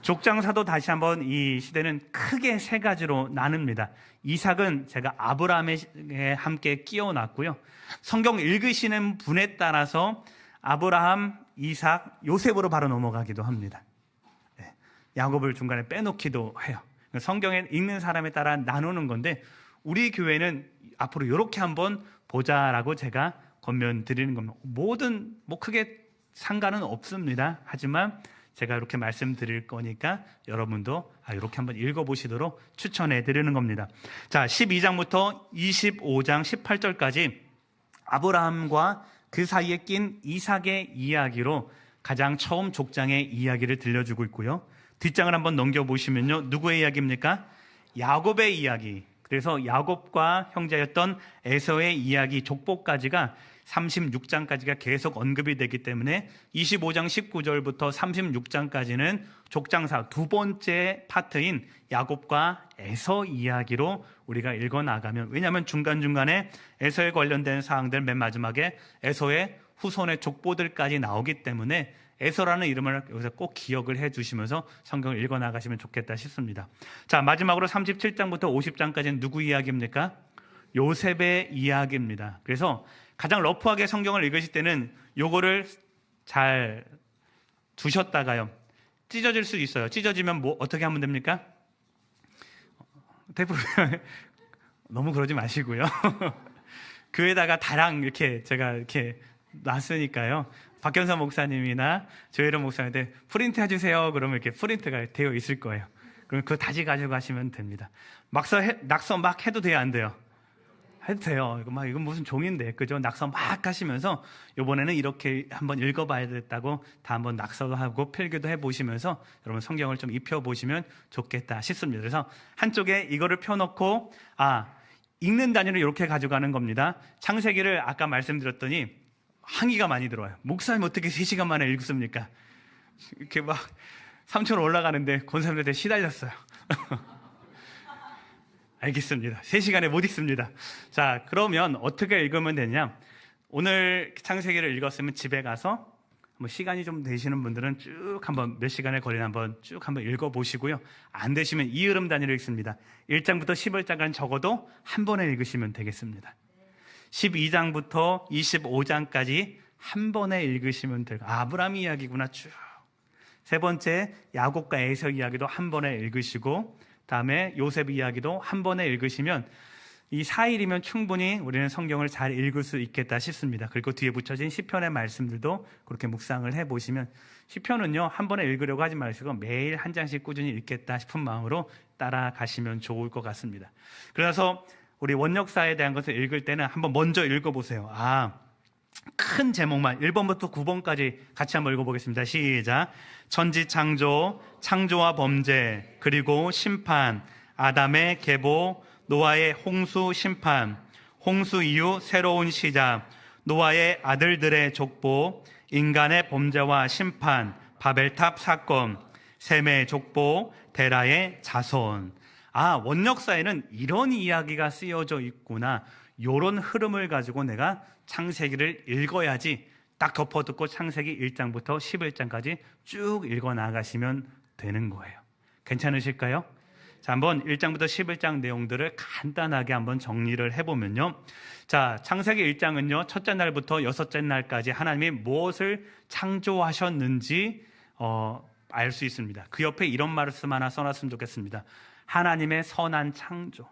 족장사도 다시 한번 이 시대는 크게 세 가지로 나눕니다. 이삭은 제가 아브라함에 함께 끼워놨고요, 성경 읽으시는 분에 따라서 아브라함, 이삭, 요셉으로 바로 넘어가기도 합니다. 야곱을 중간에 빼놓기도 해요. 성경에 읽는 사람에 따라 나누는 건데 우리 교회는 앞으로 이렇게 한번 보자라고 제가 권면드리는 겁니다. 크게 상관은 없습니다. 하지만 제가 이렇게 말씀드릴 거니까 여러분도 이렇게 한번 읽어보시도록 추천해 드리는 겁니다. 자, 12장부터 25장 18절까지 아브라함과 그 사이에 낀 이삭의 이야기로 가장 처음 족장의 이야기를 들려주고 있고요, 뒷장을 한번 넘겨보시면요, 누구의 이야기입니까? 야곱의 이야기. 그래서 야곱과 형제였던 에서의 이야기, 족보까지가 36장까지가 계속 언급이 되기 때문에 25장 19절부터 36장까지는 족장사 두 번째 파트인 야곱과 에서 이야기로 우리가 읽어나가면, 왜냐하면 중간중간에 에서에 관련된 사항들 맨 마지막에 에서의 후손의 족보들까지 나오기 때문에 에서라는 이름을 여기서 꼭 기억을 해주시면서 성경을 읽어나가시면 좋겠다 싶습니다. 자, 마지막으로 37장부터 50장까지는 누구 이야기입니까? 요셉의 이야기입니다. 그래서 가장 러프하게 성경을 읽으실 때는 요거를 잘 두셨다가요, 찢어질 수 있어요. 찢어지면 어떻게 하면 됩니까? 테이프로 너무 그러지 마시고요. 그에다가 다랑 이렇게 제가 이렇게 놨으니까요, 박현서 목사님이나 조혜련 목사님한테 프린트 해주세요 그러면 이렇게 프린트가 되어 있을 거예요. 그럼 그거 다시 가져가시면 됩니다. 낙서 막 해도 돼요, 안 돼요? 해도 돼요. 이건 무슨 종인데, 그죠? 낙서 막 하시면서 이번에는 이렇게 한번 읽어봐야겠다고 다 한번 낙서도 하고 필기도 해보시면서 여러분 성경을 좀 입혀보시면 좋겠다 싶습니다. 그래서 한쪽에 이거를 펴놓고 읽는 단위로 이렇게 가져가는 겁니다. 창세기를 아까 말씀드렸더니 항의가 많이 들어와요. 목사님 어떻게 3시간 만에 읽습니까? 이렇게 막 3천 올라가는데 권사님들한테 시달렸어요. 알겠습니다. 3시간에 못 읽습니다. 자, 그러면 어떻게 읽으면 되냐? 오늘 창세기를 읽었으면 집에 가서 시간이 좀 되시는 분들은 쭉 한번 몇 시간에 걸리나 쭉 한번 읽어보시고요. 안 되시면 이 흐름 단위로 읽습니다. 1장부터 11장까지 적어도 한 번에 읽으시면 되겠습니다. 12장부터 25장까지 한 번에 읽으시면 되고, 아브라함 이야기구나 쭉. 세 번째, 야곱과 에서 이야기도 한 번에 읽으시고, 다음에 요셉 이야기도 한 번에 읽으시면 이 4일이면 충분히 우리는 성경을 잘 읽을 수 있겠다 싶습니다. 그리고 뒤에 붙여진 시편의 말씀들도 그렇게 묵상을 해보시면, 시편은요 한 번에 읽으려고 하지 마시고 매일 한 장씩 꾸준히 읽겠다 싶은 마음으로 따라가시면 좋을 것 같습니다. 그래서 우리 원역사에 대한 것을 읽을 때는 한번 먼저 읽어보세요. 큰 제목만 1번부터 9번까지 같이 한번 읽어보겠습니다. 시작. 천지창조, 창조와 범죄, 그리고 심판, 아담의 계보, 노아의 홍수 심판, 홍수 이후 새로운 시작, 노아의 아들들의 족보, 인간의 범죄와 심판, 바벨탑 사건, 셈의 족보, 데라의 자손. 원역사에는 이런 이야기가 쓰여져 있구나, 이런 흐름을 가지고 내가 창세기를 읽어야지 딱 덮어듣고 창세기 1장부터 11장까지 쭉 읽어 나가시면 되는 거예요. 괜찮으실까요? 자, 한번 1장부터 11장 내용들을 간단하게 한번 정리를 해보면요. 자, 창세기 1장은요, 첫째 날부터 여섯째 날까지 하나님이 무엇을 창조하셨는지 알 수 있습니다. 그 옆에 이런 말씀 하나 써놨으면 좋겠습니다. 하나님의 선한 창조.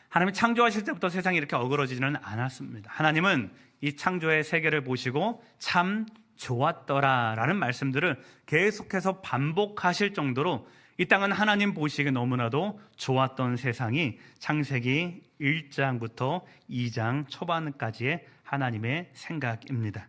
하나님이 창조하실 때부터 세상이 이렇게 어그러지지는 않았습니다. 하나님은 이 창조의 세계를 보시고 참 좋았더라 라는 말씀들을 계속해서 반복하실 정도로 이 땅은 하나님 보시기에 너무나도 좋았던 세상이 창세기 1장부터 2장 초반까지의 하나님의 생각입니다.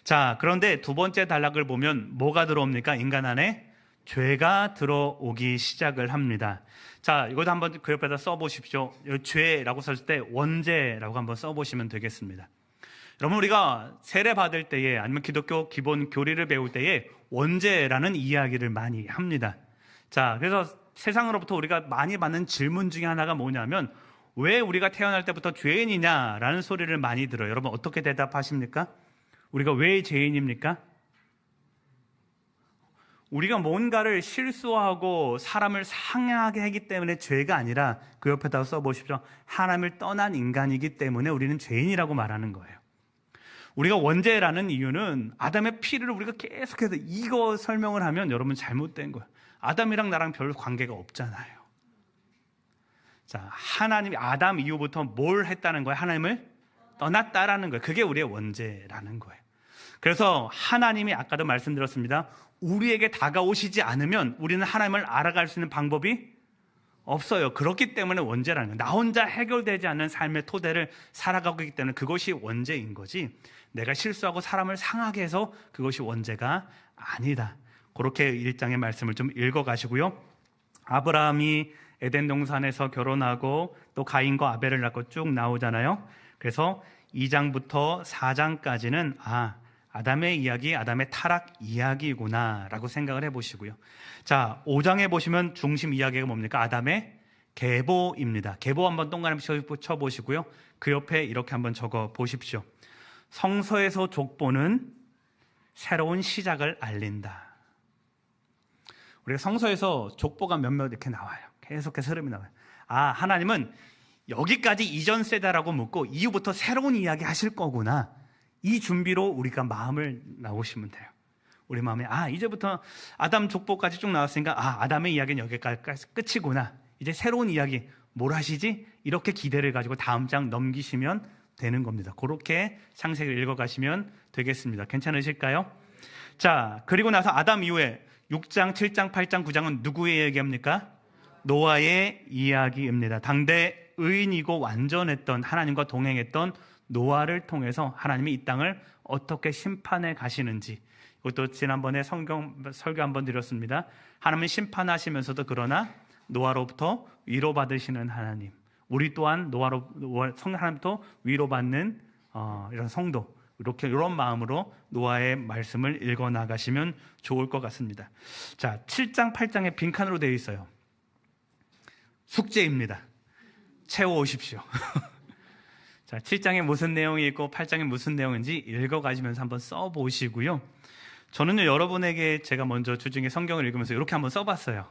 자, 그런데 두 번째 단락을 보면 뭐가 들어옵니까? 인간 안에 죄가 들어오기 시작을 합니다. 자, 이것도 한번 그 옆에다 써보십시오. 죄라고 썼을 때 원죄라고 한번 써보시면 되겠습니다. 여러분, 우리가 세례 받을 때에 아니면 기독교 기본 교리를 배울 때에 원죄라는 이야기를 많이 합니다. 자, 그래서 세상으로부터 우리가 많이 받는 질문 중에 하나가 뭐냐면, 왜 우리가 태어날 때부터 죄인이냐라는 소리를 많이 들어요. 여러분, 어떻게 대답하십니까? 우리가 왜 죄인입니까? 우리가 뭔가를 실수하고 사람을 상하게 하기 때문에 죄가 아니라, 그 옆에다 써보십시오. 하나님을 떠난 인간이기 때문에 우리는 죄인이라고 말하는 거예요. 우리가 원죄라는 이유는 아담의 피를 우리가 계속해서 이거 설명을 하면 여러분 잘못된 거예요. 아담이랑 나랑 별 관계가 없잖아요. 자, 하나님이 아담 이후부터 뭘 했다는 거예요? 하나님을 떠났다라는 거예요. 그게 우리의 원죄라는 거예요. 그래서 하나님이 아까도 말씀드렸습니다. 우리에게 다가오시지 않으면 우리는 하나님을 알아갈 수 있는 방법이 없어요. 그렇기 때문에 원죄라는 거예요. 나 혼자 해결되지 않는 삶의 토대를 살아가고 있기 때문에 그것이 원죄인 거지, 내가 실수하고 사람을 상하게 해서 그것이 원죄가 아니다. 그렇게 1장의 말씀을 좀 읽어가시고요. 아브라함이 에덴 동산에서 결혼하고 또 가인과 아벨을 낳고 쭉 나오잖아요. 그래서 2장부터 4장까지는 아담의 이야기, 아담의 타락 이야기구나 라고 생각을 해보시고요. 자, 5장에 보시면 중심 이야기가 뭡니까? 아담의 계보입니다. 계보 한번 동그라미 쳐보시고요. 그 옆에 이렇게 한번 적어 보십시오. 성서에서 족보는 새로운 시작을 알린다. 우리가 성서에서 족보가 몇몇 이렇게 나와요. 계속해서 흐름이 나와요. 하나님은 여기까지 이전 세대라고 묻고 이후부터 새로운 이야기 하실 거구나, 이 준비로 우리가 마음을 나오시면 돼요. 우리 마음에 이제부터 아담 족보까지 쭉 나왔으니까 아담의 이야기는 여기까지 끝이구나, 이제 새로운 이야기 뭘 하시지? 이렇게 기대를 가지고 다음 장 넘기시면 되는 겁니다. 그렇게 창세기를 읽어가시면 되겠습니다. 괜찮으실까요? 자, 그리고 나서 아담 이후에 6장, 7장, 8장, 9장은 누구의 이야기입니까? 노아의 이야기입니다. 당대 의인이고 완전했던 하나님과 동행했던 노아를 통해서 하나님이 이 땅을 어떻게 심판해 가시는지, 이것도 지난번에 성경 설교 한번 드렸습니다. 하나님은 심판하시면서도 그러나 노아로부터 위로받으시는 하나님, 우리 또한 하나님부터 위로받는 이런 성도, 이런 마음으로 노아의 말씀을 읽어 나가시면 좋을 것 같습니다. 자, 7장 8장에 빈칸으로 되어 있어요. 숙제입니다. 채워오십시오. 자, 7장에 무슨 내용이 있고 8장에 무슨 내용인지 읽어가시면서 한번 써보시고요. 저는요, 여러분에게 제가 먼저 주중에 성경을 읽으면서 이렇게 한번 써봤어요.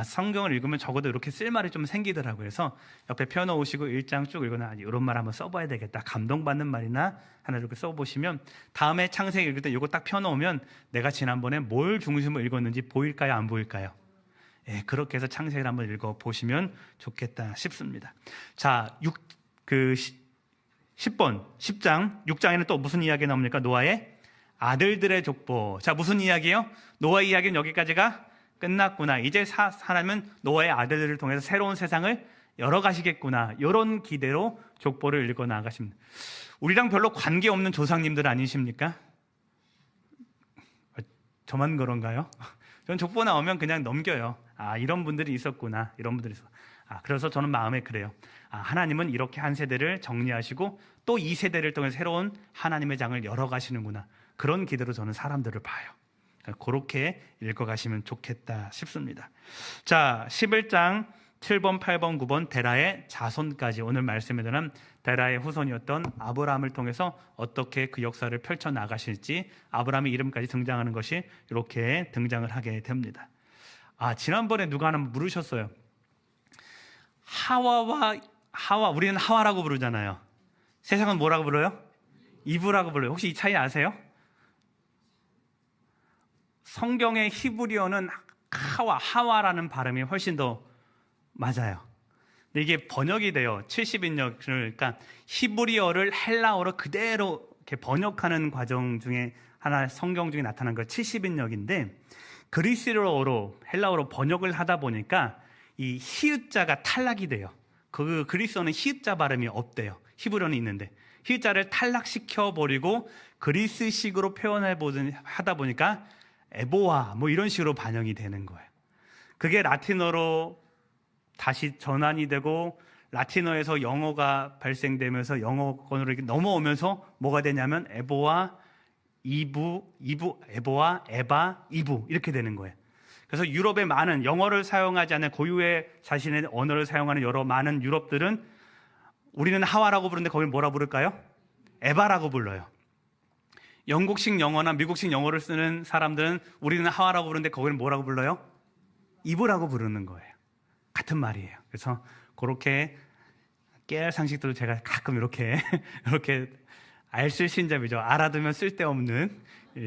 성경을 읽으면 적어도 이렇게 쓸 말이 좀 생기더라고요. 그래서 옆에 펴놓으시고 1장 쭉 읽거나 이런 말 한번 써봐야 되겠다, 감동받는 말이나 하나 이렇게 써보시면 다음에 창세기 읽을 때 이거 딱 펴놓으면 내가 지난번에 뭘 중심으로 읽었는지 보일까요, 안 보일까요? 예, 그렇게 해서 창세기를 한번 읽어보시면 좋겠다 싶습니다. 자, 10번 10장 6장에는 또 무슨 이야기 나옵니까? 노아의 아들들의 족보. 자, 무슨 이야기예요? 노아의 이야기는 여기까지가 끝났구나. 이제 하나님은 노아의 아들들을 통해서 새로운 세상을 열어가시겠구나. 이런 기대로 족보를 읽어 나가십니다. 우리랑 별로 관계없는 조상님들 아니십니까? 저만 그런가요? 전 족보 나오면 그냥 넘겨요. 이런 분들이 있었구나. 이런 분들이 있어. 그래서 저는 마음에 그래요. 하나님은 이렇게 한 세대를 정리하시고 또 이 세대를 통해 새로운 하나님의 장을 열어가시는구나. 그런 기대로 저는 사람들을 봐요. 그렇게 읽어가시면 좋겠다 싶습니다. 자, 11장 7번, 8번, 9번 데라의 자손까지, 오늘 말씀에 대한 데라의 후손이었던 아브라함을 통해서 어떻게 그 역사를 펼쳐나가실지 아브라함의 이름까지 등장하는 것이 이렇게 등장을 하게 됩니다. 지난번에 누가 하나 물으셨어요. 하와, 우리는 하와라고 부르잖아요. 세상은 뭐라고 불러요? 이브라고 불러요. 혹시 이 차이 아세요? 성경의 히브리어는 하와라는 발음이 훨씬 더 맞아요. 근데 이게 번역이 돼요. 70인역, 그러니까 히브리어를 헬라어로 그대로 이렇게 번역하는 과정 중에 하나, 성경 중에 나타난 거 70인역인데, 그리스어로 헬라어로 번역을 하다 보니까 이 히읗자가 탈락이 돼요. 그 그리스어는 히읗자 발음이 없대요. 히브리어는 있는데 히읗자를 탈락시켜 버리고 그리스식으로 하다 보니까 에보아 이런 식으로 반영이 되는 거예요. 그게 라틴어로 다시 전환이 되고 라틴어에서 영어가 발생되면서 영어권으로 이렇게 넘어오면서 뭐가 되냐면 에보아, 에보아, 에바, 이부 이렇게 되는 거예요. 그래서 유럽의 많은 영어를 사용하지 않는 고유의 자신의 언어를 사용하는 여러 많은 유럽들은 우리는 하와라고 부르는데 거기는 뭐라 부를까요? 에바라고 불러요. 영국식 영어나 미국식 영어를 쓰는 사람들은 우리는 하와라고 부르는데 거기는 뭐라고 불러요? 이브라고 부르는 거예요. 같은 말이에요. 그래서 그렇게 깨알 상식들을 제가 가끔 이렇게 알쓸신잡이죠. 알아두면 쓸데없는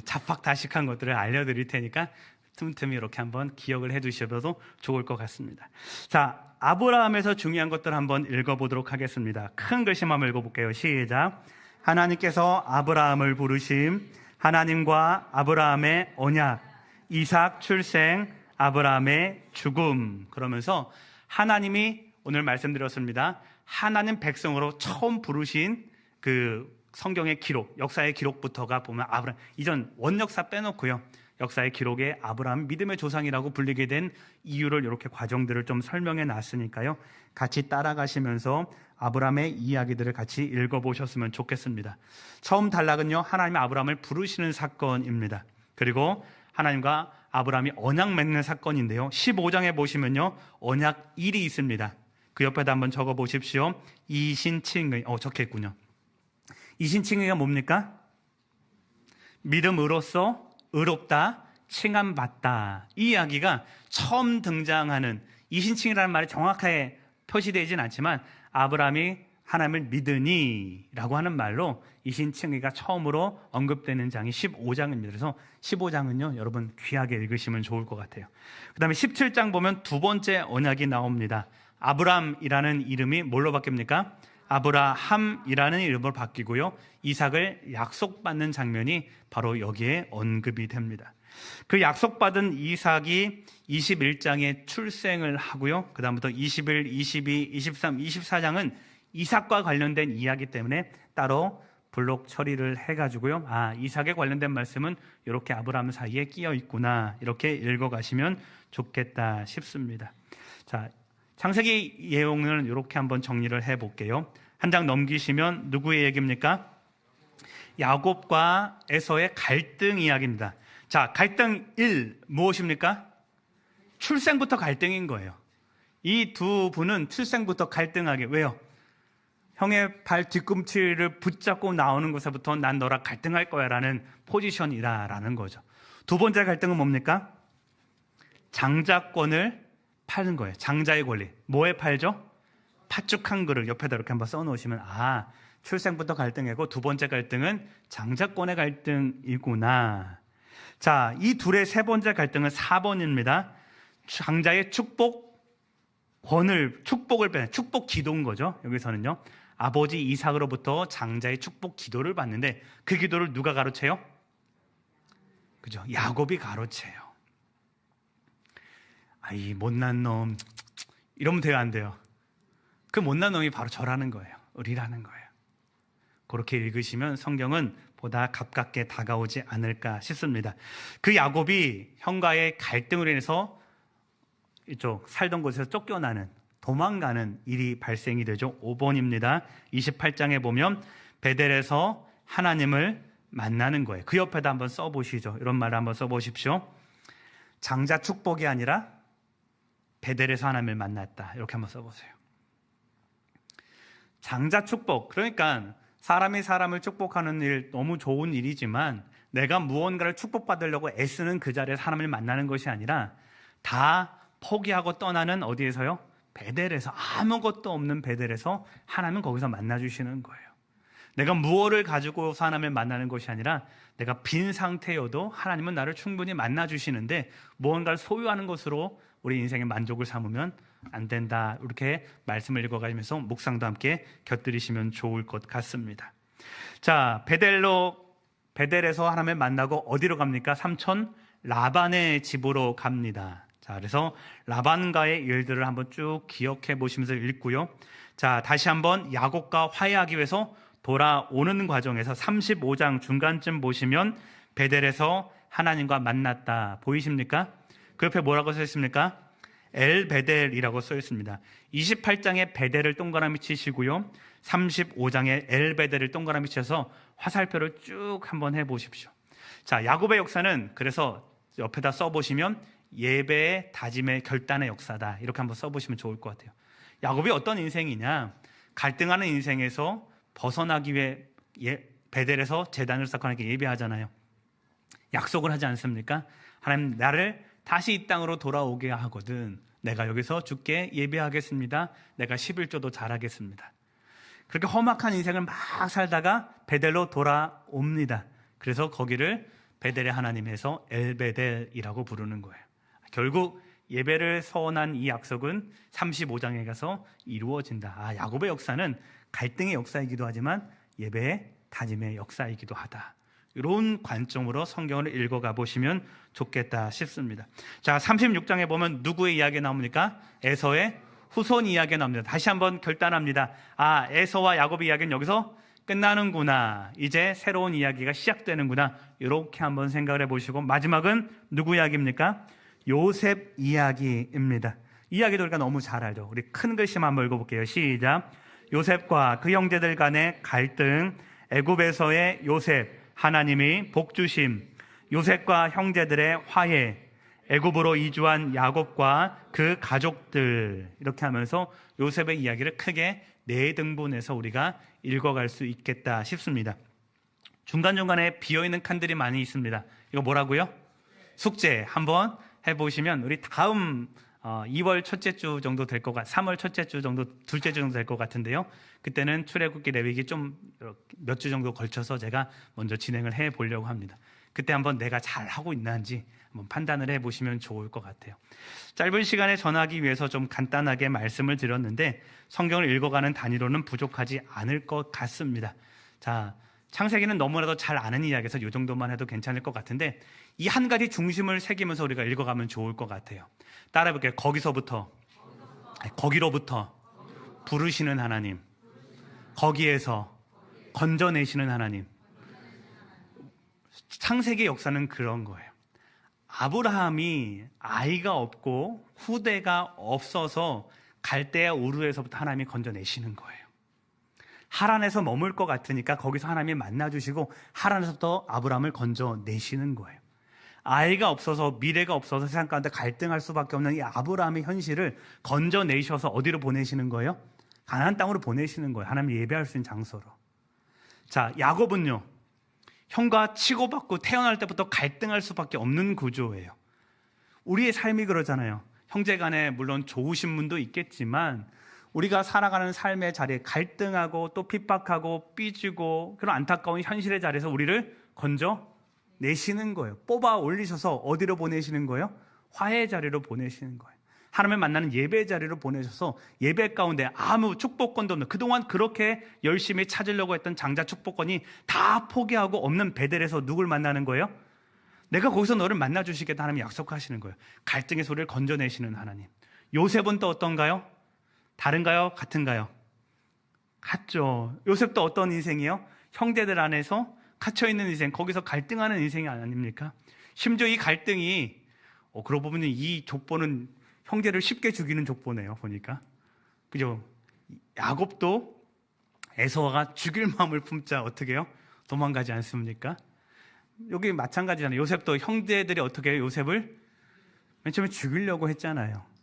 잡학다식한 것들을 알려드릴 테니까 틈틈이 이렇게 한번 기억을 해두셔도 좋을 것 같습니다. 자, 아브라함에서 중요한 것들 한번 읽어보도록 하겠습니다. 큰 글씨 한번 읽어볼게요. 시작. 하나님께서 아브라함을 부르심, 하나님과 아브라함의 언약, 이삭 출생, 아브라함의 죽음. 그러면서 하나님이 오늘 말씀드렸습니다. 하나님 백성으로 처음 부르신 그 성경의 기록, 역사의 기록부터가 보면 아브라함, 이전 원역사 빼놓고요. 역사의 기록에 아브라함 믿음의 조상이라고 불리게 된 이유를 이렇게 과정들을 좀 설명해 놨으니까요. 같이 따라가시면서 아브라함의 이야기들을 같이 읽어보셨으면 좋겠습니다. 처음 단락은요, 하나님이 아브라함을 부르시는 사건입니다. 그리고 하나님과 아브라함이 언약 맺는 사건인데요. 15장에 보시면요, 언약 1이 있습니다. 그 옆에다 한번 적어보십시오. 이신칭의, 적혀있군요. 이신칭의가 뭡니까? 믿음으로써 의롭다, 칭함받다. 이 이야기가 처음 등장하는, 이신칭이라는 말이 정확하게 표시되지는 않지만 아브라함이 하나님을 믿으니 라고 하는 말로 이신칭의가 처음으로 언급되는 장이 15장입니다. 그래서 15장은요, 여러분 귀하게 읽으시면 좋을 것 같아요. 그 다음에 17장 보면 두 번째 언약이 나옵니다. 아브람이라는 이름이 뭘로 바뀝니까? 아브라함이라는 이름으로 바뀌고요, 이삭을 약속받는 장면이 바로 여기에 언급이 됩니다. 그 약속받은 이삭이 21장에 출생을 하고요. 그 다음부터 21, 22, 23, 24장은 이삭과 관련된 이야기 때문에 따로 블록 처리를 해가지고요. 이삭에 관련된 말씀은 이렇게 아브라함 사이에 끼어 있구나, 이렇게 읽어가시면 좋겠다 싶습니다. 자, 창세기 내용을 이렇게 한번 정리를 해볼게요. 한 장 넘기시면 누구의 얘기입니까? 야곱과 에서의 갈등 이야기입니다. 자, 갈등 1 무엇입니까? 출생부터 갈등인 거예요. 이 두 분은 출생부터 갈등하게. 왜요? 형의 발 뒤꿈치를 붙잡고 나오는 것에부터 난 너랑 갈등할 거야 라는 포지션이라는 거죠. 두 번째 갈등은 뭡니까? 장자권을 파는 거예요. 장자의 권리. 뭐에 팔죠? 팥죽한 그릇. 옆에다 이렇게 한번 써놓으시면 출생부터 갈등이고 두 번째 갈등은 장자권의 갈등이구나. 자, 이 둘의 세 번째 갈등은 4번입니다. 장자의 축복을 빼는 축복 기도인 거죠. 여기서는요, 아버지 이삭으로부터 장자의 축복 기도를 받는데 그 기도를 누가 가로채요? 그죠? 야곱이 가로채요. 이 못난 놈, 이러면 돼요, 안 돼요? 그 못난 놈이 바로 저라는 거예요. 우리라는 거예요. 그렇게 읽으시면 성경은 보다 가깝게 다가오지 않을까 싶습니다. 그 야곱이 형과의 갈등으로 인해서 이쪽 살던 곳에서 쫓겨나는, 도망가는 일이 발생이 되죠. 5번입니다. 28장에 보면 베델에서 하나님을 만나는 거예요. 그 옆에다 한번 써보시죠. 이런 말을 한번 써보십시오. 장자 축복이 아니라 베델에서 하나님을 만났다. 이렇게 한번 써보세요. 장자 축복, 그러니까 사람이 사람을 축복하는 일 너무 좋은 일이지만 내가 무언가를 축복받으려고 애쓰는 그 자리에 사람을 만나는 것이 아니라 다 포기하고 떠나는 어디에서요? 베델에서, 아무것도 없는 베델에서 하나님은 거기서 만나주시는 거예요. 내가 무엇을 가지고 하나님을 만나는 것이 아니라 내가 빈 상태여도 하나님은 나를 충분히 만나주시는데 무언가를 소유하는 것으로 우리 인생의 만족을 삼으면 안 된다. 이렇게 말씀을 읽어가면서 묵상도 함께 곁들이시면 좋을 것 같습니다. 자, 베델에서 하나님을 만나고 어디로 갑니까? 삼촌 라반의 집으로 갑니다. 자, 그래서 라반과의 일들을 한번 쭉 기억해 보시면서 읽고요. 자, 다시 한번 야곱과 화해하기 위해서 돌아오는 과정에서 35장 중간쯤 보시면 베델에서 하나님과 만났다. 보이십니까? 그 옆에 뭐라고 써 있습니까? 엘베델이라고 써 있습니다. 28장에 베델을 동그라미 치시고요. 35장에 엘베델을 동그라미 쳐서 화살표를 쭉 한번 해보십시오. 자, 야곱의 역사는 그래서 옆에다 써보시면 예배의 다짐의 결단의 역사다. 이렇게 한번 써보시면 좋을 것 같아요. 야곱이 어떤 인생이냐? 갈등하는 인생에서 벗어나기 위해 베델에서 제단을 쌓고 하나님께 예배하잖아요. 약속을 하지 않습니까? 하나님, 나를 다시 이 땅으로 돌아오게 하거든 내가 여기서 주께 예배하겠습니다. 내가 11조도 잘하겠습니다. 그렇게 험악한 인생을 막 살다가 베델로 돌아옵니다. 그래서 거기를 베델의 하나님에서 엘베델이라고 부르는 거예요. 결국 예배를 서원한 이 약속은 35장에 가서 이루어진다. 야곱의 역사는 갈등의 역사이기도 하지만 예배의 다짐의 역사이기도 하다. 이런 관점으로 성경을 읽어가 보시면 좋겠다 싶습니다. 자, 36장에 보면 누구의 이야기가 나옵니까? 에서의 후손 이야기가 나옵니다. 다시 한번 결단합니다. 에서와 야곱의 이야기는 여기서 끝나는구나. 이제 새로운 이야기가 시작되는구나. 이렇게 한번 생각을 해보시고, 마지막은 누구 이야기입니까? 요셉 이야기입니다. 이야기도 우리가 너무 잘 알죠. 우리 큰 글씨만 한번 읽어볼게요. 시작. 요셉과 그 형제들 간의 갈등, 애굽에서의 요셉, 하나님이 복주심, 요셉과 형제들의 화해, 애굽으로 이주한 야곱과 그 가족들, 이렇게 하면서 요셉의 이야기를 크게 4등분해서 우리가 읽어갈 수 있겠다 싶습니다. 중간중간에 비어있는 칸들이 많이 있습니다. 이거 뭐라고요? 숙제 한번 해보시면 우리 다음 2월 첫째 주 정도 될 것 같, 3월 첫째 주 정도, 둘째 주 정도 될 것 같은데요. 그때는 출애굽기 레위기 좀 몇 주 정도 걸쳐서 제가 먼저 진행을 해 보려고 합니다. 그때 한번 내가 잘 하고 있는지 한번 판단을 해 보시면 좋을 것 같아요. 짧은 시간에 전하기 위해서 좀 간단하게 말씀을 드렸는데 성경을 읽어가는 단위로는 부족하지 않을 것 같습니다. 자, 창세기는 너무나도 잘 아는 이야기여서 이 정도만 해도 괜찮을 것 같은데 이 한 가지 중심을 새기면서 우리가 읽어가면 좋을 것 같아요. 따라해볼게요. 거기로부터 부르시는 하나님, 거기에서 건져내시는 하나님. 창세기 역사는 그런 거예요. 아브라함이 아이가 없고 후대가 없어서 갈대아 우르에서부터 하나님이 건져내시는 거예요. 하란에서 머물 것 같으니까 거기서 하나님이 만나주시고 하란에서부터 아브라함을 건져내시는 거예요. 아이가 없어서 미래가 없어서 세상 가운데 갈등할 수밖에 없는 이 아브라함의 현실을 건져내셔서 어디로 보내시는 거예요? 가나안 땅으로 보내시는 거예요. 하나님 예배할 수 있는 장소로. 자, 야곱은요, 형과 치고받고 태어날 때부터 갈등할 수밖에 없는 구조예요. 우리의 삶이 그러잖아요. 형제간에 물론 좋으신 분도 있겠지만 우리가 살아가는 삶의 자리에 갈등하고 또 핍박하고 삐지고 그런 안타까운 현실의 자리에서 우리를 건져내시는 거예요. 뽑아 올리셔서 어디로 보내시는 거예요? 화해의 자리로 보내시는 거예요. 하나님을 만나는 예배의 자리로 보내셔서 예배 가운데 아무 축복권도 없는, 그동안 그렇게 열심히 찾으려고 했던 장자 축복권이 다 포기하고 없는 베델에서 누굴 만나는 거예요? 내가 거기서 너를 만나주시겠다 하나님 약속하시는 거예요. 갈등의 소리를 건져내시는 하나님. 요셉은 또 어떤가요? 다른가요? 같은가요? 같죠. 요셉도 어떤 인생이에요? 형제들 안에서 갇혀있는 인생, 거기서 갈등하는 인생이 아닙니까? 심지어 이 갈등이 그러고 보면 이 족보는 형제를 쉽게 죽이는 족보네요. 보니까 그죠? 야곱도 에서가 죽일 마음을 품자 어떻게 해요? 도망가지 않습니까? 여기 마찬가지잖아요. 요셉도 형제들이 어떻게 해요? 요셉을 맨 처음에 죽이려고 했잖아요.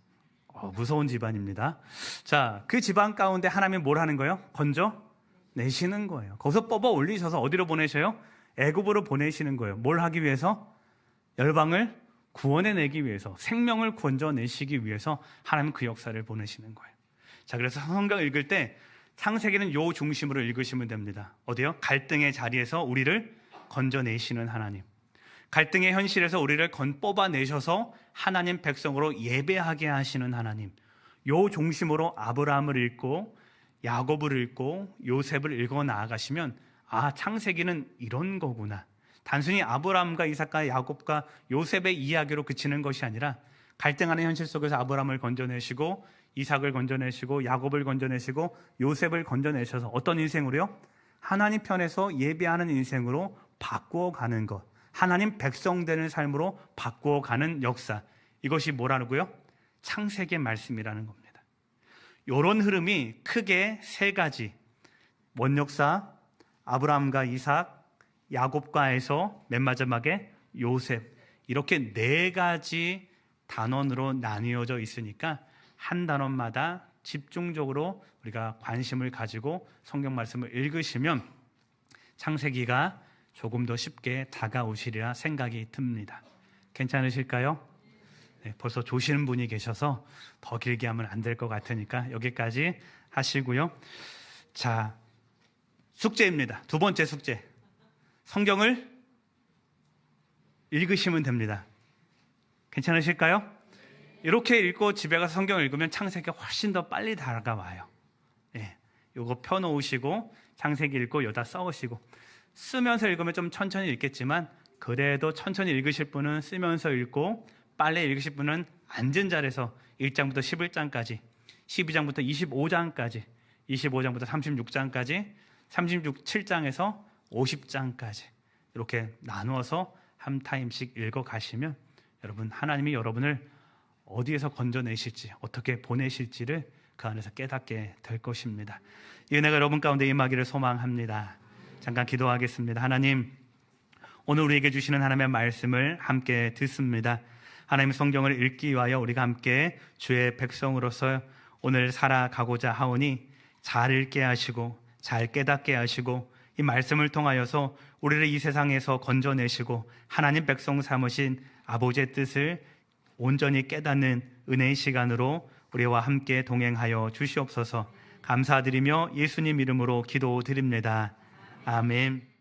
무서운 집안입니다. 자, 그 집안 가운데 하나님이 뭘 하는 거예요? 건져내시는 거예요. 거기서 뽑아 올리셔서 어디로 보내셔요? 애굽으로 보내시는 거예요. 뭘 하기 위해서? 열방을 구원해내기 위해서, 생명을 건져내시기 위해서 하나님은 그 역사를 보내시는 거예요. 자, 그래서 성경 읽을 때 창세기는 요 중심으로 읽으시면 됩니다. 어디요? 갈등의 자리에서 우리를 건져내시는 하나님, 갈등의 현실에서 우리를 뽑아내셔서 하나님 백성으로 예배하게 하시는 하나님, 요 중심으로 아브라함을 읽고 야곱을 읽고 요셉을 읽어 나아가시면 창세기는 이런 거구나. 단순히 아브라함과 이삭과 야곱과 요셉의 이야기로 그치는 것이 아니라 갈등하는 현실 속에서 아브라함을 건져내시고 이삭을 건져내시고 야곱을 건져내시고 요셉을 건져내셔서 어떤 인생으로요? 하나님 편에서 예배하는 인생으로 바꾸어가는 것, 하나님 백성 되는 삶으로 바꾸어가는 역사, 이것이 뭐라고요? 창세기의 말씀이라는 겁니다. 이런 흐름이 크게 세 가지, 원역사, 아브라함과 이삭, 야곱과에서 맨 마지막에 요셉, 이렇게 네 가지 단원으로 나뉘어져 있으니까 한 단원마다 집중적으로 우리가 관심을 가지고 성경 말씀을 읽으시면 창세기가 조금 더 쉽게 다가오시리라 생각이 듭니다. 괜찮으실까요? 네, 벌써 조시는 분이 계셔서 더 길게 하면 안 될 것 같으니까 여기까지 하시고요. 자, 숙제입니다. 두 번째 숙제. 성경을 읽으시면 됩니다. 괜찮으실까요? 이렇게 읽고 집에 가서 성경을 읽으면 창세기가 훨씬 더 빨리 다가와요. 예, 요거 펴놓으시고 창세기 읽고 여기다 써오시고, 쓰면서 읽으면 좀 천천히 읽겠지만 그래도 천천히 읽으실 분은 쓰면서 읽고 빨리 읽으실 분은 앉은 자리에서 1장부터 11장까지, 12장부터 25장까지, 25장부터 36장까지, 37장에서 50장까지 이렇게 나누어서 한 타임씩 읽어가시면 여러분, 하나님이 여러분을 어디에서 건져내실지, 어떻게 보내실지를 그 안에서 깨닫게 될 것입니다. 이 은혜가 여러분 가운데 임하기를 소망합니다. 잠깐 기도하겠습니다. 하나님, 오늘 우리에게 주시는 하나님의 말씀을 함께 듣습니다. 하나님의 성경을 읽기 위하여 우리가 함께 주의 백성으로서 오늘 살아가고자 하오니 잘 읽게 하시고 잘 깨닫게 하시고 이 말씀을 통하여서 우리를 이 세상에서 건져내시고 하나님 백성 삼으신 아버지의 뜻을 온전히 깨닫는 은혜의 시간으로 우리와 함께 동행하여 주시옵소서. 감사드리며 예수님 이름으로 기도드립니다. 아멘.